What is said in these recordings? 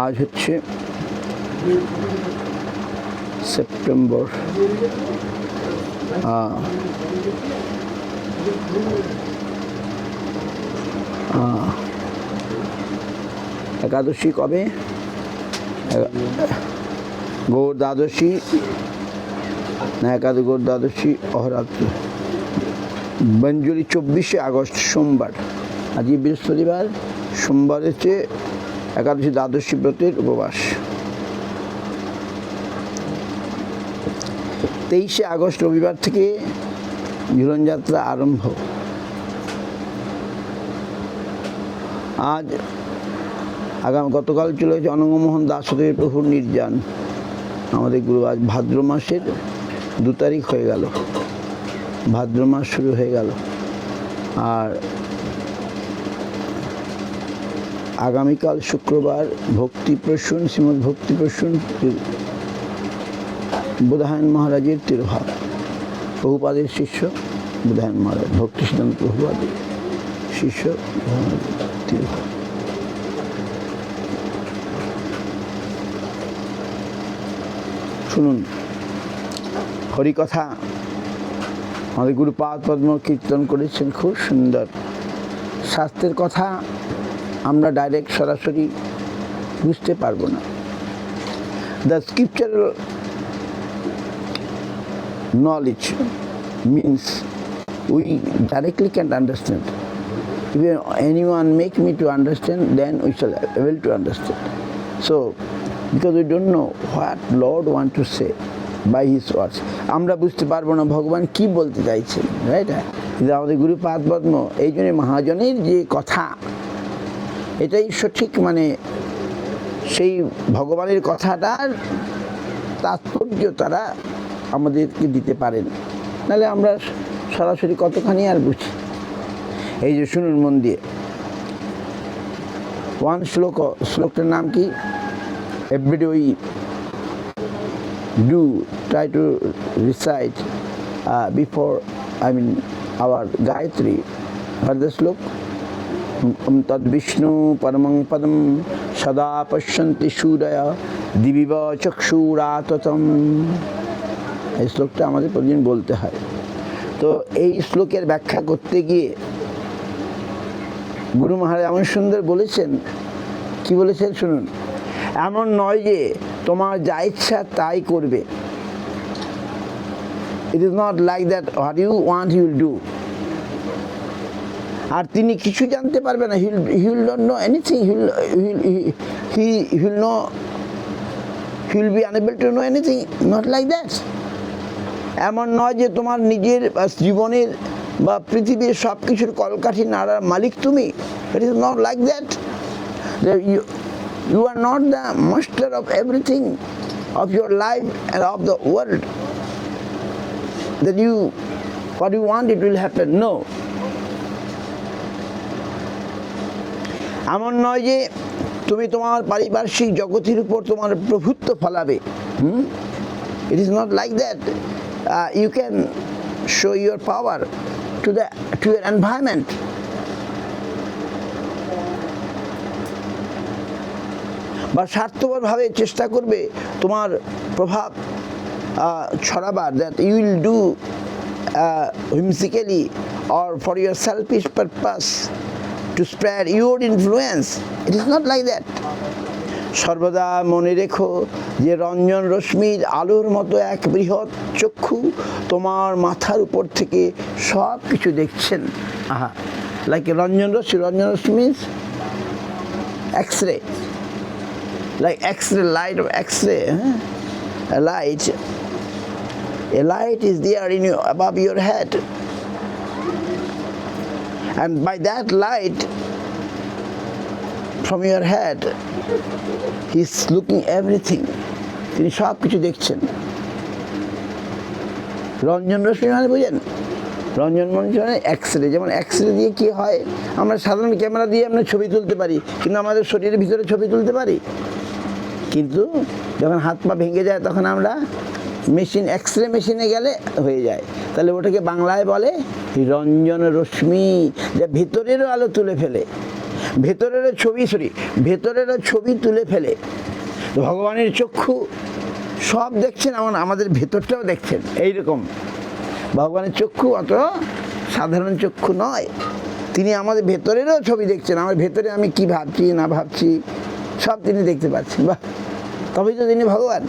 আজ হচ্ছে সেপ্টেম্বর একাদশী কবে? গৌর দ্বাদশী না গৌর দ্বাদশী অহরাত্রি বঞ্জলি 24শে আগস্ট সোমবার। আজকে বৃহস্পতিবার, সোমবার হচ্ছে একাদশী দ্বাদশী ব্রতের উপবাস। 23শে আগস্ট রবিবার থেকে ঝুলনযাত্রা আরম্ভ। আজ গতকাল চলে গেছে অনঙ্গমোহন দাশদেব প্রভুর নির্যান। আমাদের গুরু আজ ভাদ্র মাসের 2 তারিখ হয়ে গেল, ভাদ্র মাস শুরু হয়ে গেল। আর আগামীকাল শুক্রবার ভক্তি প্রসূন, শ্রীমদ ভক্তি প্রসূন বুধায়ন মহারাজের তিরোভাব। প্রভুপাদের শিষ্য বুধায়ন মহারাজ, ভক্তি সিদ্ধান্ত প্রভুপাদের শিষ্য তিরোভাব। শুনুন হরিকথা আমাদের গুরুপাদ পদ্ম কীর্তন করেছেন, খুব সুন্দর। শাস্ত্রের কথা আমরা ডাইরেক্ট সরাসরি বুঝতে পারবো না। The scriptural knowledge means we directly can't understand. If anyone make me to understand, then we shall be able to understand. So, because we don't know what Lord want to say by His words, আমরা বুঝতে পারবো না ভগবান কি বলতে চাইছেন, right? কিন্তু আমাদের গুরুপাদ পদ্ম এই জন্য মহাজনের যে কথা, এটাই সঠিক, মানে সেই ভগবানের কথাটার তাৎপর্য তারা আমাদেরকে দিতে পারেন, নাহলে আমরা সরাসরি কতখানি আর বুঝি। এই যে শুনুন মন দিয়ে, ওয়ান শ্লোকটার নাম কি? Everyday we do try to recite before our Gayatri. For the শ্লোক, তদ বিষ্ণু পরমং পদম সদা পশ্যন্তি সূরয় দিবিব চক্ষুরাততম। এই শ্লোকটা আমাদের প্রতিদিন বলতে হয়। তো এই শ্লোকের ব্যাখ্যা করতে গিয়ে গুরু মহারাজ এমন সুন্দর বলেছেন। কি বলেছেন শুনুন, এমন নয় যে তোমার যা ইচ্ছা তাই করবে। It is not like that, what you want you will do. আর তিনি কিছু জানতে পারবে না, he will not know anything, he will be unable to know anything, not like that. এমন নয় যে তোমার নিজের জীবনের বা পৃথিবীর সব কিছুর কলকাঠি নাড়ার মালিক তুমি। It is not like that. You are not the master of everything of your life and of the world, that you what you want it will happen. No, এমন নয় যে তুমি তোমার পারিপার্শ্বিক জগতের উপর তোমার প্রভুত্ব ফলাবে। It is not like that. You can show your power to your environment. বা স্বার্থপরভাবে চেষ্টা করবে তোমার প্রভাব ছড়াবার, that you will do whimsically or for your selfish purpose to spread your influence. It is not like that. সর্বদা মনে রেখো যে রঞ্জন রশ্মির আলোর মতো এক বৃহৎ চক্ষু তোমার মাথার উপর থেকে সব কিছু দেখছেন। লাইক রঞ্জন রশ্মি, রঞ্জন রশ্মি means X-ray, like X-ray, light of X-ray. A light is there above your head, and by that light from your head, he is looking everything. তিনি সব কিছু দেখছেন। রঞ্জন রশ্মি মানে বুঝেন, রঞ্জন মানে এক্স-রে। যেমন এক্স-রে দিয়ে কি হয়, আমরা সাধারণ ক্যামেরা দিয়ে আমরা ছবি তুলতে পারি, কিন্তু আমাদের শরীরের ভিতরে ছবি তুলতে পারি। কিন্তু যখন হাত পা ভেঙে যায় তখন আমরা মেশিন, এক্স-রে মেশিনে গেলে হয়ে যায়। তাহলে ওটাকে বাংলায় বলে রঞ্জন রশ্মি, যা ভিতরেরও আলো তুলে ফেলে। ভেতরের ছবি তুলে ফেলে। ভগবানের চক্ষু সব দেখছেন, আমাদের ভেতরটাও দেখছেন। এইরকম ভগবানের চক্ষু অত সাধারণ চক্ষু নয়, তিনি আমাদের ভেতরেরও ছবি দেখছেন। আমার ভেতরে আমি কি ভাবছি না ভাবছি সব তিনি দেখতে পাচ্ছেন। বাহ, তবেই তো তিনি ভগবান।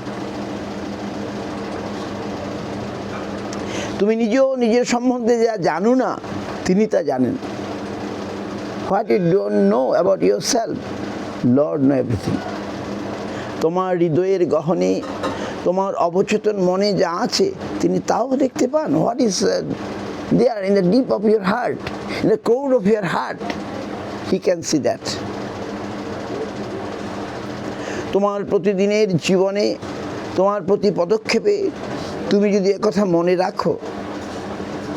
তুমি নিজেও নিজের সম্বন্ধে যা জানো না, তিনি তা জানেন। What you don't know about yourself, Lord know everything. তোমার হৃদয়ের গহনে, তোমার অবচেতন মনে যা আছে, তিনি তাও দেখতে পান। What is there in the deep of your heart, in the core of your heart, he can see that. তোমার প্রতিদিনের জীবনে, তোমার প্রতি পদক্ষেপে তুমি যদি একথা মনে রাখো,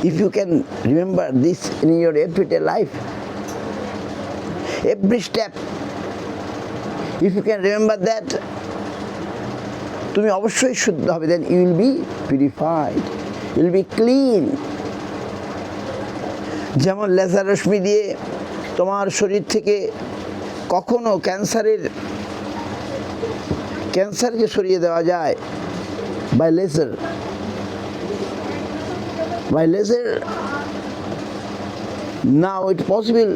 if you can remember this in your everyday life, every step, if you can remember that, তুমি অবশ্যই শুদ্ধ হবে। then you will be purified, you will be clean। যেমন লেজার রশ্মি দিয়ে তোমার শরীর থেকে কখনো ক্যান্সারকে সরিয়ে দেওয়া যায় by laser, now it's possible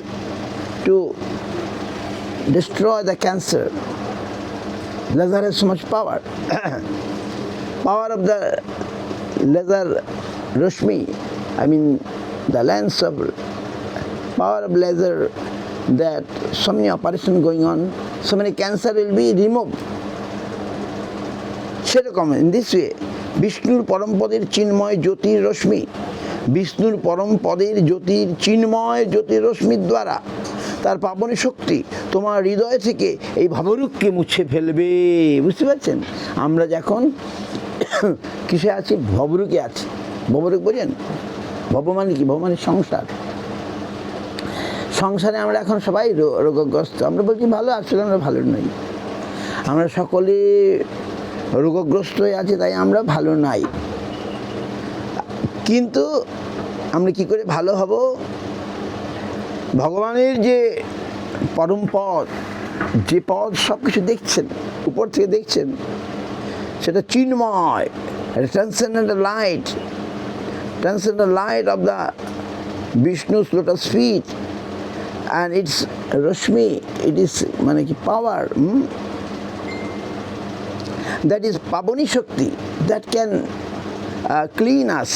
to destroy the cancer. Laser has so much power. Power of the laser rashmi, I mean the lens of power of laser, that so many operations going on, so many cancer will be removed. সেরকম in this way বিষ্ণুর পরম পদের চিন্ময় জ্যোতির রশ্মি, বিষ্ণুর পরম পদের জ্যোতির চিন্ময় জ্যোতির রশ্মির দ্বারা তার পাবনী শক্তি তোমার হৃদয় থেকে এই ভবরূপকে মুছে ফেলবে। বুঝতে পারছেন? আমরা যখন কিসে আছি? ভবরূপে আছি। ভবরূপ বোঝেন? ভব মানে কি? ভব মানে সংসার। সংসারে আমরা এখন সবাই রোগগ্রস্ত। আমরা বলছি ভালো, আসলে আমরা ভালো নই। আমরা সকলে রোগগ্রস্ত হয়ে আছে, তাই আমরা ভালো নাই। কিন্তু আমরা কি করে ভালো হব? ভগবানের যে পরম পদ, যে পদ সব কিছু দেখছেন, উপর থেকে দেখছেন, সেটা চিন্ময়, transcendental light of the Vishnu's lotus feet, and its rashmi, it is মানে কি power, that is paboni shakti, that can clean us.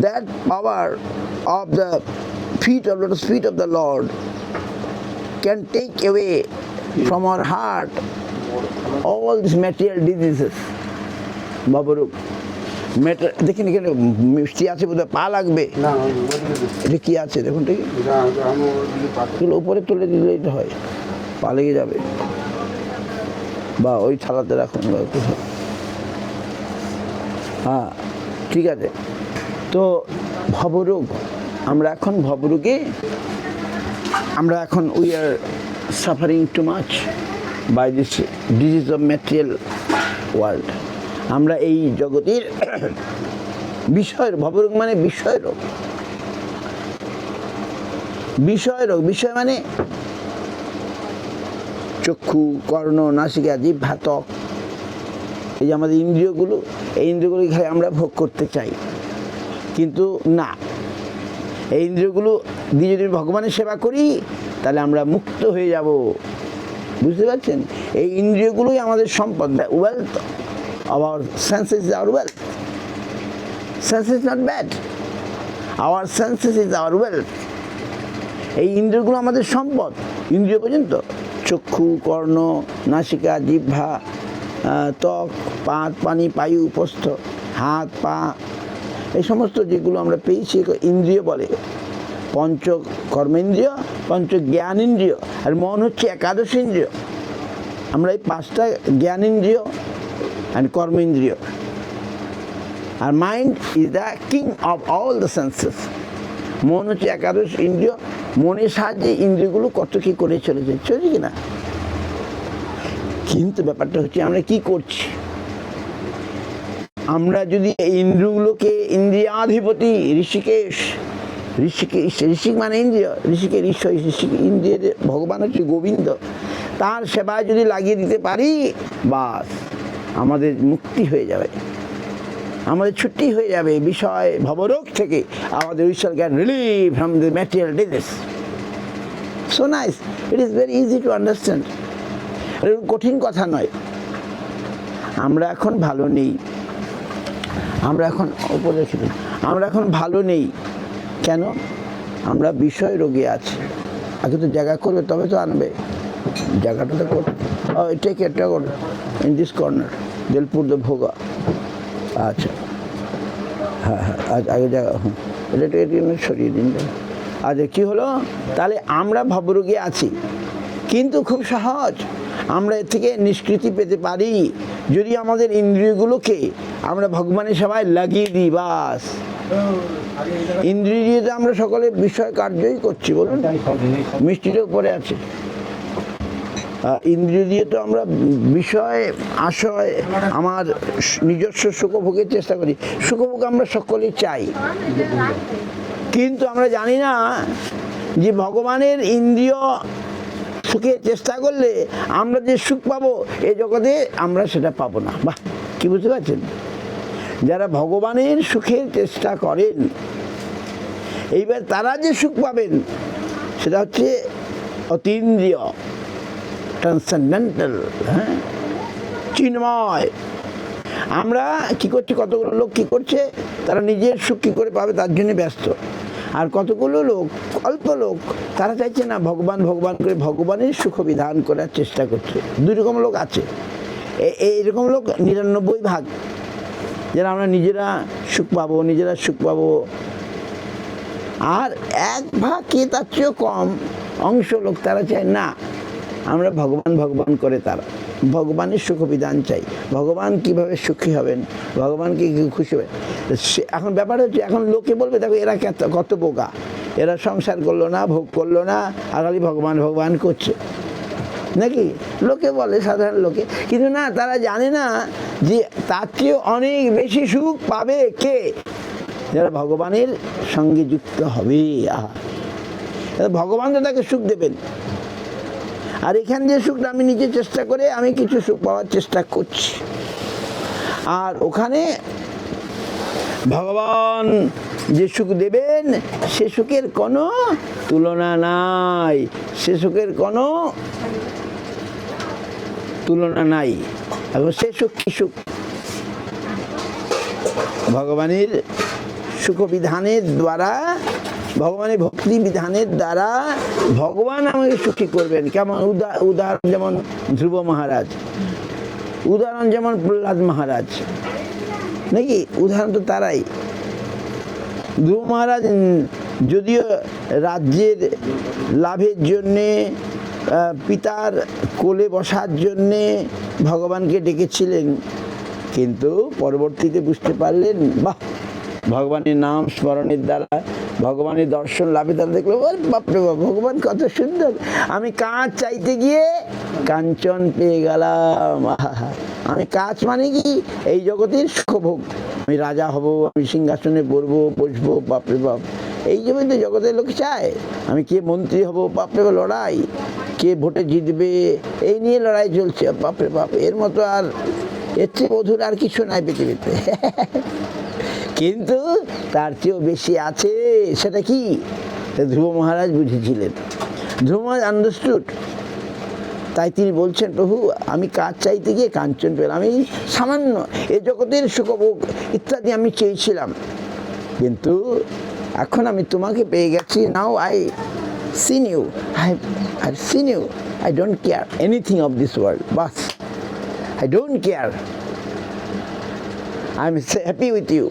That power of the lotus feet of the Lord can take away from our heart all these material diseases. Babarup, দেখেন এখানে মিষ্টি আছে, বোধহয় পা লাগবে। এটা কি আছে দেখুন, ঠিক উপরে তুলে দিলে এটা হয়, পা লেগে যাবে। বা ওই থালাতে রাখুন। হ্যাঁ, ঠিক আছে। তো ভবরোগ, আমরা এখন ভবরোগে, আমরা এখন we are suffering too much by this disease of material world. আমরা এই জগতের বিষয়ের, ভবরোগ মানে বিষয় রোগ। বিষয় মানে চক্ষু, কর্ণ, নাসিকা, জিহ্বা, ত্বক, এই যে আমাদের ইন্দ্রিয়গুলো, এই ইন্দ্রিয়গুলো আমরা ভোগ করতে চাই, কিন্তু না, এই ইন্দ্রিয়গুলো দিয়ে যদি ভগবানের সেবা করি তাহলে আমরা মুক্ত হয়ে যাব। বুঝতে পারছেন? এই ইন্দ্রিয়গুলোই আমাদের সম্পদ, wealth. Our senses is our wealth. Senses not bad, our senses is our wealth. এই ইন্দ্রিয়গুলো আমাদের সম্পদ। ইন্দ্রিয় পর্যন্ত চক্ষু, কর্ণ, নাসিকা, জিহ্বা, ত্বক, পাত, পানি, পায়ু, উপস্থ, হাত, পা, এই সমস্ত যেগুলো আমরা পেয়েছি ইন্দ্রিয় বলে। পঞ্চ কর্মেন্দ্রিয়, পঞ্চ জ্ঞানেন্দ্রিয়, আর মন হচ্ছে একাদশ ইন্দ্রিয়। আমরা এই পাঁচটা জ্ঞানেন্দ্রিয় অ্যান্ড কর্মেন্দ্রিয়, আর mind is the king of all the senses. মন হচ্ছে একাদশ ইন্দ্রিয়। মনের সাহায্যে ইন্দ্রিয়গুলো কত কী করে চলেছে কি না? কিন্তু ব্যাপারটা হচ্ছে আমরা কি করছি। আমরা যদি এই ইন্দ্রিয়গুলোকে ইন্দ্রিয়াধিপতি ঋষিকেশ ঋষিকে ঋষিক মানে ইন্দ্রিয়, ঋষিকের ঈশ্বর, ঋষিক ইন্দ্রিয়ের ভগবান হচ্ছে গোবিন্দ। তার সেবায় যদি লাগিয়ে দিতে পারি, বাস আমাদের মুক্তি হয়ে যাবে, আমাদের ছুটি হয়ে যাবে বিষয় ভবরোগ থেকে। আমাদের ঈশ্বর can relieve from the material disease. So nice, it is very easy to understand. এরকম কঠিন কথা নয়। আমরা এখন ভালো নেই, আমরা এখন উপরে ছিল, আমরা এখন ভালো নেই কেন? আমরা বিষয় রোগে আছি। আগে তো জায়গা করবে তবে তো আনবে, জায়গাটা তো করবে। টেক এটা করবে in this corner, they'll put the ভোগা। আচ্ছা, হ্যাঁ হ্যাঁ, আগে জায়গা, হ্যাঁ এটা সরিয়ে দিন। আচ্ছা, কী হলো? তাহলে আমরা ভবরোগে আছি, কিন্তু খুব সহজ আমরা এর থেকে নিষ্কৃতি পেতে পারি যদি আমাদের ইন্দ্রিয়গুলোকে আমরা ভগবানের সেবায় লাগিয়ে দিই। বাস, ইন্দ্রিয় দিয়ে তো আমরা সকলে বিষয় কার্যই করছি। বলুন, মিষ্টিটা উপরে আছে। ইন্দ্রিয় দিয়ে তো আমরা বিষয় আশয় আমার নিজস্ব সুখভোগের চেষ্টা করি। সুখভোগ আমরা সকলেই চাই, কিন্তু আমরা জানি না যে ভগবানের ইন্দ্রিয় সুখের চেষ্টা করলে আমরা যে সুখ পাবো এই জগতে আমরা সেটা পাবো না। বাহ, কি বুঝতে পারছেন? যারা ভগবানের সুখের চেষ্টা করেন, এইবার তারা যে সুখ পাবেন সেটা হচ্ছে অতীন্দ্রিয়, ট্রান্সেন্ডেন্টাল, হ্যাঁ, চিন্ময়। আমরা কি করছি, কতগুলো লোক কি করছে, তারা নিজের সুখ কী করে পাবে তার জন্য ব্যস্ত। আর কতগুলো লোক, অল্প লোক, তারা চাইছে না ভগবান ভগবান করে ভগবানের সুখ বিধান করার চেষ্টা করছে। দুই রকম লোক আছে। এইরকম লোক 99 ভাগ, যারা আমরা নিজেরা সুখ পাবো, নিজেরা সুখ পাবো। আর 1 ভাগ কে তার চেয়েও কম অংশ লোক, তারা চায় না আমরা ভগবান ভগবান করে, তারা ভগবানের সুখ বিধান চাই। ভগবান কিভাবে সুখী হবেন, ভগবানকে খুশি হবে। এখন ব্যাপার হচ্ছে, এখন লোকে বলবে দেখো এরা কত বোকা, এরা সংসার করলো না, ভোগ করলো না, আগালি ভগবান ভগবান করছে, নাকি লোকে বলে, সাধারণ লোকে। কিন্তু না, তারা জানে না যে তার চেয়ে অনেক বেশি সুখ পাবে কে? যারা ভগবানের সঙ্গে যুক্ত হবে। ভগবান তো তাকে সুখ দেবেন। আর এখান যে সুখটা আমি নিজে চেষ্টা করে আমি কিছু সুখ পাওয়ার চেষ্টা করছি, আর ওখানে ভগবান যে সুখ দেবেন সে সুখের কোনো তুলনা নাই, সে সুখের কোনো তুলনা নাই। এবং সে সুখ কি সুখ? ভগবানের সুখ বিধানের দ্বারা, ভগবানের ভক্তি বিধানের দ্বারা ভগবান আমাকে সুখী করবেন। কেমন? উদাহরণ যেমন ধ্রুব মহারাজ, উদাহরণ যেমন প্রহ্লাদ মহারাজ, নাকি? উদাহরণ তো তারাই। ধ্রুব মহারাজ যদিও রাজ্যের লাভের জন্যে, পিতার কোলে বসার জন্যে ভগবানকে ডেকেছিলেন, কিন্তু পরবর্তীতে বুঝতে পারলেন বাহ, ভগবানের নাম স্মরণের দ্বারা, ভগবানের দর্শন লাভে দ্বারা দেখলো বাপরে বাপ, ভগবান কত সুন্দর। আমি কাঁচ চাইতে গিয়ে কাঞ্চন পেয়ে গেলাম। আমি কাঁচ মানে কি? এই জগতের সুখভোগ। আমি রাজা হব, আমি সিংহাসনে বসবো, বাপরে বাপ। এই জন্যই তো জগতের লোক চায়। আমি কে মন্ত্রী হব, বাপরে বাপ, লড়াই, কে ভোটে জিতবে, এই নিয়ে লড়াই চলছে, বাপরে বাপ। এর মতো আর, এর চেয়ে মধুর আর কিছু নাই পৃথিবীতে। কিন্তু তার চেয়েও বেশি আছে। সেটা কি? ধ্রুব মহারাজ বুঝেছিলেন। ধ্রুব মহারাজ আন্ডারস্টুড। তাই তিনি বলছেন, প্রভু আমি কাজ চাইতে গিয়ে কাঞ্চন পেলাম। আমি সামান্য এ জগতের সুখভোগ ইত্যাদি আমি চেয়েছিলাম, কিন্তু এখন আমি তোমাকে পেয়ে গেছি। Now I seen you, I seen you, I don't care anything of this world. বাস, I don't care, I am happy with you.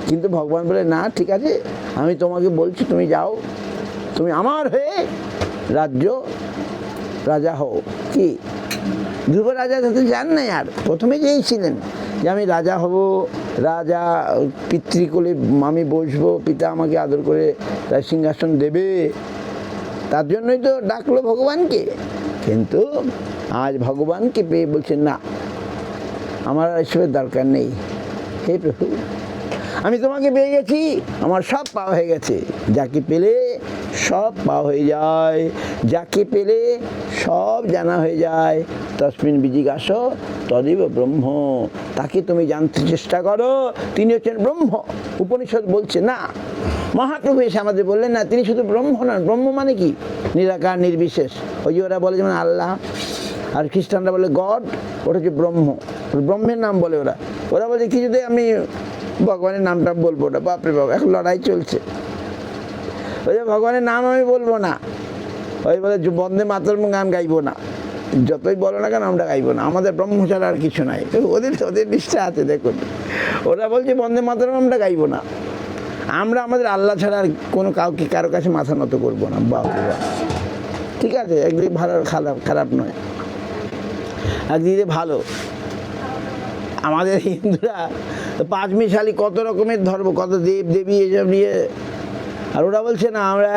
কিন্তু ভগবান বলে না, ঠিক আছে, আমি তোমাকে বলছি তুমি যাও, তুমি আমার হয়ে রাজা হও। কি? ধ্রুব রাজা হতে যান না, আর প্রথমে যেই ছিলেন যে আমি রাজা হব, রাজা পিতৃকুলে আমি বসবো, পিতা আমাকে আদর করে তার সিংহাসন দেবে, তার জন্যই তো ডাকলো ভগবানকে। কিন্তু আজ ভগবানকে পেয়ে বলছেন না, আমার এসবের দরকার নেই। হে প্রভু, আমি তোমাকে পেয়ে গেছি, আমার সব পাওয়া হয়ে গেছে। যাকে পেলে সব পাওয়া হয়ে যায়, যাকে পেলে সব জানা হয়ে যায়। তসমিন বিজিজ্ঞাস তদেব ব্রহ্ম, তাকে তুমি জানতে চেষ্টা করো, তিনি হচ্ছেন ব্রহ্ম। উপনিষদ বলছে না, মহাপ্রভু এসে আমাদের বললেন না তিনি শুধু ব্রহ্ম নন। ব্রহ্ম মানে কি? নিরাকার নির্বিশেষ। ওই যে ওরা বলে যেমন আল্লাহ, আর খ্রিস্টানরা বলে গড, ওটা হচ্ছে ব্রহ্ম, ব্রহ্মের নাম বলে ওরা। ওরা বলে কিছুতে আমি ভগবানের নামটা বলবো না। বাপরে বাপ, এখন লড়াই চলছে। ওই যে ভগবানের নাম আমি বলবো না, ওই বলে বন্দে মাতরম গান গাইবো না। যতই বলো না কেন আমরা গাইবো না, আমাদের ব্রহ্ম ছাড়া আর কিছু নাই। ওদের ওদের নিষ্ঠা আছে দেখুন। ওরা বলছে বন্দে মাতরম আমরা গাইবো না, আমরা আমাদের আল্লাহ ছাড়া আর কোনো কাউকে কারো কাছে মাথা নত করবো না। বাপরে বাপ, ঠিক আছে, একদিকে ভালো, খারাপ নয়, একদিকে ভালো। আমাদের হিন্দুরা পাঁচমিশালি কত রকমের ধর্ম, কত দেব দেবী এসব নিয়ে, আর ওরা বলছে না আমরা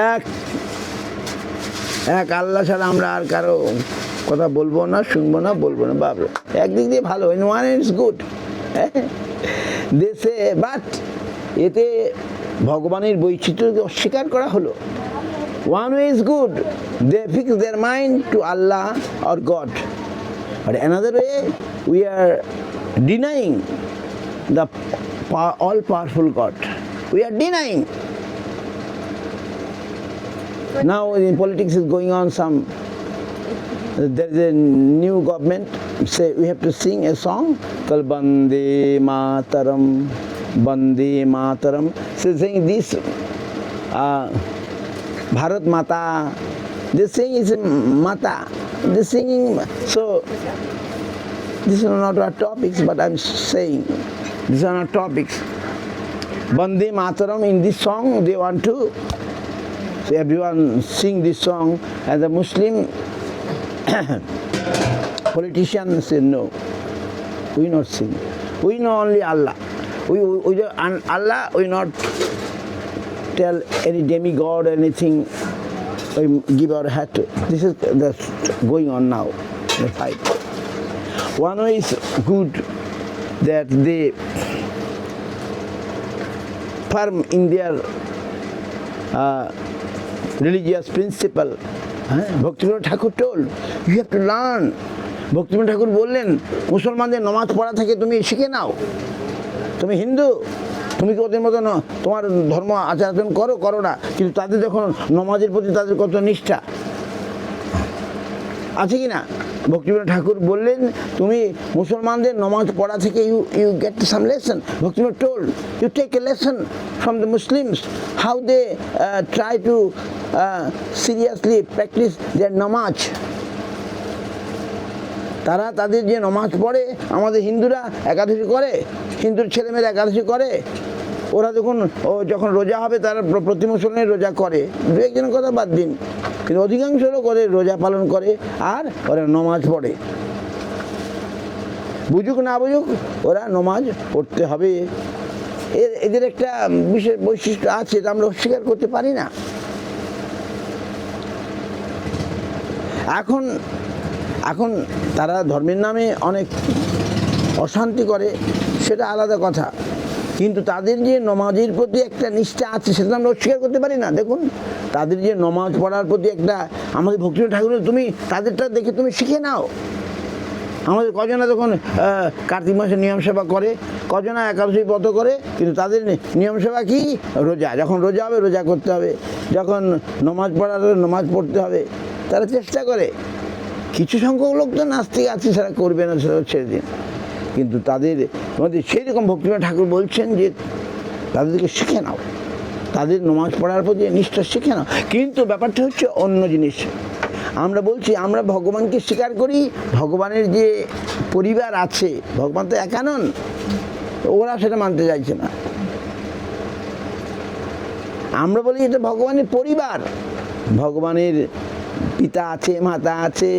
এক আল্লাহ ছাড়া আমরা আর কারো কথা বলবো না, শুনবো না, বলবো না। বাবরে, একদিক দিয়ে ভালো, ইন ওয়ান ইটস গুড দেশে, বাট এতে ভগবানের বৈচিত্র্যকে অস্বীকার করা হলো। One way is good, they fix their mind to Allah or God, but another way we are denying the all-powerful God. We are denying. Now in politics is going on some, there is a new government, say we have to sing a song called Bande Mataram, Bande Mataram. So saying this Bharat Mata, this thing is Mata, this singing. So these are not our topics, but I'm saying these are not topics. Bande Mataram, in this song they want to, so everyone sing this song, and the Muslim politicians say no, we not sing, we know only Allah, we Allah, we not tell any demigod or anything, we give our head to. This is the going on now, the fight. One way is good, that they firm in their religious principle. Bhaktivinoda Thakur told, you have to learn. Bhaktivinoda Thakur বললেন, মুসলমানদের নামাজ পড়া থেকে তুমি শিখে নাও। তুমি হিন্দু, তুমি কি ওদের মতো তোমার ধর্ম আচরণ করো না, কিন্তু তাদের যখন নামাজের প্রতি তাদের কত নিষ্ঠা আছে কি না। ভক্তিবিনোদ ঠাকুর বললেন, তুমি মুসলমানদের নামাজ পড়া থেকে you get some lesson. Bhaktivinoda told, you take a lesson from the Muslims, how they try to seriously practice their নামাজ। তারা তাদের যে নামাজ পড়ে, আমাদের হিন্দুরা একাদশী করে, হিন্দুর ছেলেমেয়েরা একাদশী করে, ওরা যখন রোজা হবে তারা প্রতি মুসলমানের রোজা করে, দু একজনের কথা বাদ দিন, কিন্তু অধিকাংশ লোক ওদের রোজা পালন করে আর ওরা নমাজ পড়ে। বুঝুক না বুঝুক ওরা নমাজ পড়তে হবে। এদের একটা বিশেষ বৈশিষ্ট্য আছে, তা আমরা অস্বীকার করতে পারি না। এখন তারা ধর্মের নামে অনেক অশান্তি করে, সেটা আলাদা কথা, কিন্তু তাদের যে নমাজের প্রতি একটা নিষ্ঠা আছে সেটা আমরা অস্বীকার করতে পারি না। দেখুন, তাদের যে নমাজ পড়ার প্রতি একটা, আমাদের ভক্তিবিনোদ ঠাকুর, তুমি তাদেরটা দেখে তুমি শিখে নাও। আমাদের কজনা যখন কার্তিক মাসে নিয়ম সেবা করে, কজনা একাদশী ব্রত করে, কিন্তু তাদের নিয়ম সেবা কি? রোজা। যখন রোজা হবে রোজা করতে হবে, যখন নমাজ পড়ার নমাজ পড়তে হবে, তারা চেষ্টা করে। কিছু সংখ্যক লোক তো নাস্তিক আছে, সেটা করবে না, সেটা ছেড়ে দিন, কিন্তু তাদের মধ্যে সেই রকম ভক্তিবিনোদ ঠাকুর বলছেন যে তাদেরকে শিখে নাও, তাদের নমাজ পড়ার প্রতি নিষ্ঠা শিখে নাও। কিন্তু ব্যাপারটা হচ্ছে অন্য জিনিস। আমরা বলছি আমরা ভগবানকে স্বীকার করি, ভগবানের যে পরিবার আছে, ভগবান তো একা নন, ওরা সেটা মানতে চাইছে না। আমরা বলি এটা ভগবানের পরিবার, ভগবানের পিতা আছে, মাতা আছে,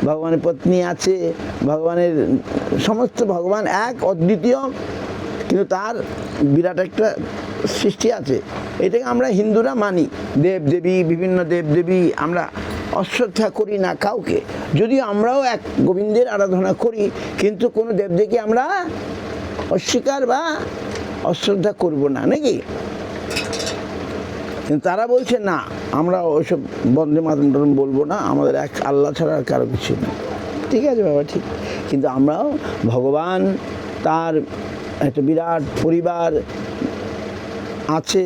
ভগবানের পত্নী আছে, ভগবানের সমস্ত, ভগবান এক অদ্বিতীয়, কিন্তু তার বিরাট একটা সৃষ্টি আছে। এটাকে আমরা হিন্দুরা মানি। দেবদেবী, বিভিন্ন দেবদেবী, আমরা অশ্রদ্ধা করি না কাউকে, যদিও আমরাও এক গোবিন্দের আরাধনা করি, কিন্তু কোনো দেবদেবীকে আমরা অস্বীকার বা অশ্রদ্ধা করব না, নাকি? কিন্তু তারা বলছে না, আমরা ওইসব বন্দে মাতরম বলবো না, আমাদের এক আল্লাহ ছাড়া আর কারো কিছু নেই। ঠিক আছে বাবা, ঠিক। কিন্তু আমরাও ভগবান, তার একটা বিরাট পরিবার আছে,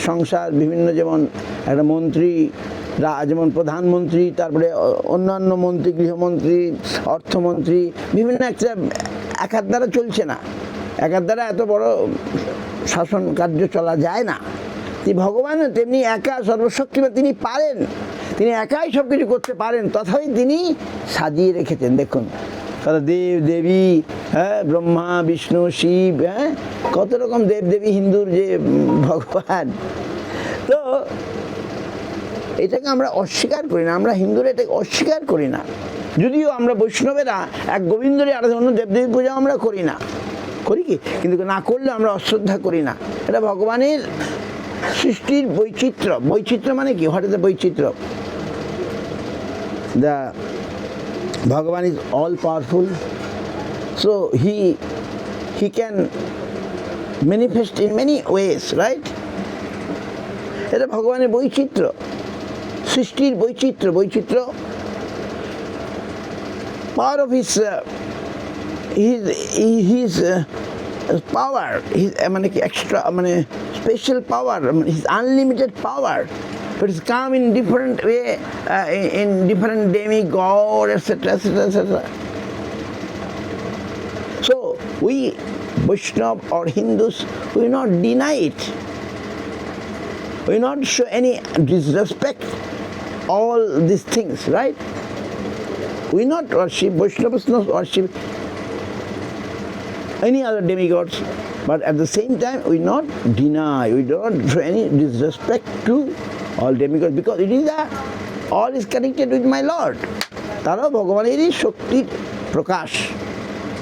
সংসার, বিভিন্ন, যেমন একটা মন্ত্রী, যেমন প্রধানমন্ত্রী, তারপরে অন্যান্য মন্ত্রী, গৃহমন্ত্রী, অর্থমন্ত্রী, বিভিন্ন একটা এক হাত দ্বারা চলছে না, এক হাত দ্বারা এত বড় শাসন কার্য চলা যায় না। ভগবানও তেমনি একা সর্বশক্তিমান, তিনি পারেন, তিনি একাই সব কিছু করতে পারেন, তথাপি তিনি সাজিয়ে রেখেছেন। দেখুন, তারা দেব দেবী, হ্যাঁ, ব্রহ্মা বিষ্ণু শিব, হ্যাঁ, কত রকম দেব দেবী হিন্দুর যে ভগবান। তো এটাকে আমরা অস্বীকার করি না, আমরা হিন্দুরা এটাকে অস্বীকার করি না। যদিও আমরা বৈষ্ণবেরা এক গোবিন্দরই আরাধনা, অন্য দেবদেবী পূজা আমরা করি না, করি কি? কিন্তু না করলে আমরা অশ্রদ্ধা করি না। এটা ভগবানের সৃষ্টির বৈচিত্র্য। বৈচিত্র্য মানে কি? হোয়াট ইজ দ্য বৈচিত্র্য? দ্য ভগবান is all powerful, so he can manifest in many ways, right? এটা ভগবানের বৈচিত্র্য, সৃষ্টির বৈচিত্র্য। বৈচিত্র্য, পাওয়ার অফ হিজ পাওয়ার, মানে কি এক্সট্রা, মানে special power, his unlimited power, but it's come in different way, in different demigod, etc., etc., etc. So we Vaishnava or Hindus, we not deny it, we not show any disrespect all these things, right? We not worship, Vaishnavas not worship any other demigods, but at the same time we not deny, we do not show any disrespect to all demigods, because it is all is connected with my Lord. তারাও ভগবানেরই শক্তির প্রকাশ,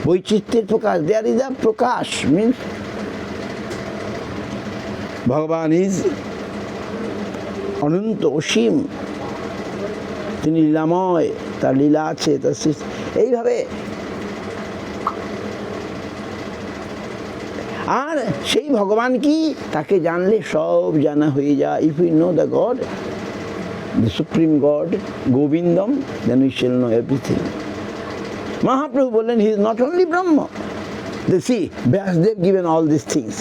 বৈচিত্র্যের প্রকাশ। There is a প্রকাশ, means ভগবান is অনন্ত, অসীম, তিনি লীলাময়, তার লীলা আছে, তার সৃষ্টি। এইভাবে আর সেই ভগবান কি, তাকে জানলে সব জানা হয়ে যায়। If you know the God, the supreme God, Govindam, then we shall know everything. Mahaprabhu বললেন, he is not only Brahma. See, Vyasadev given all these things.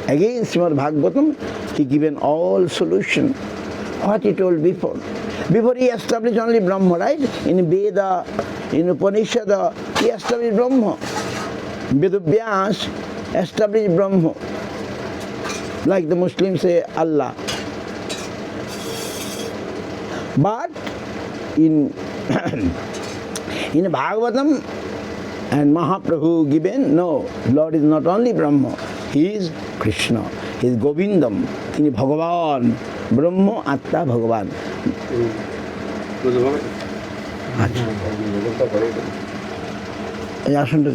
Again, Srimad Bhagavatam, he given all solution. What he told before. Before he established only Brahma, right? In Veda, in Upanishad, he established Brahma. Vedavyas established Brahma. Like the Muslims say Allah. But in Bhagavatam and Mahaprabhu given, no, Lord is not only Brahma, he is Krishna, he is Govindam, তিনি ভগবান, ব্রহ্ম আত্মা ভগবান। আচ্ছা, এই আসনটা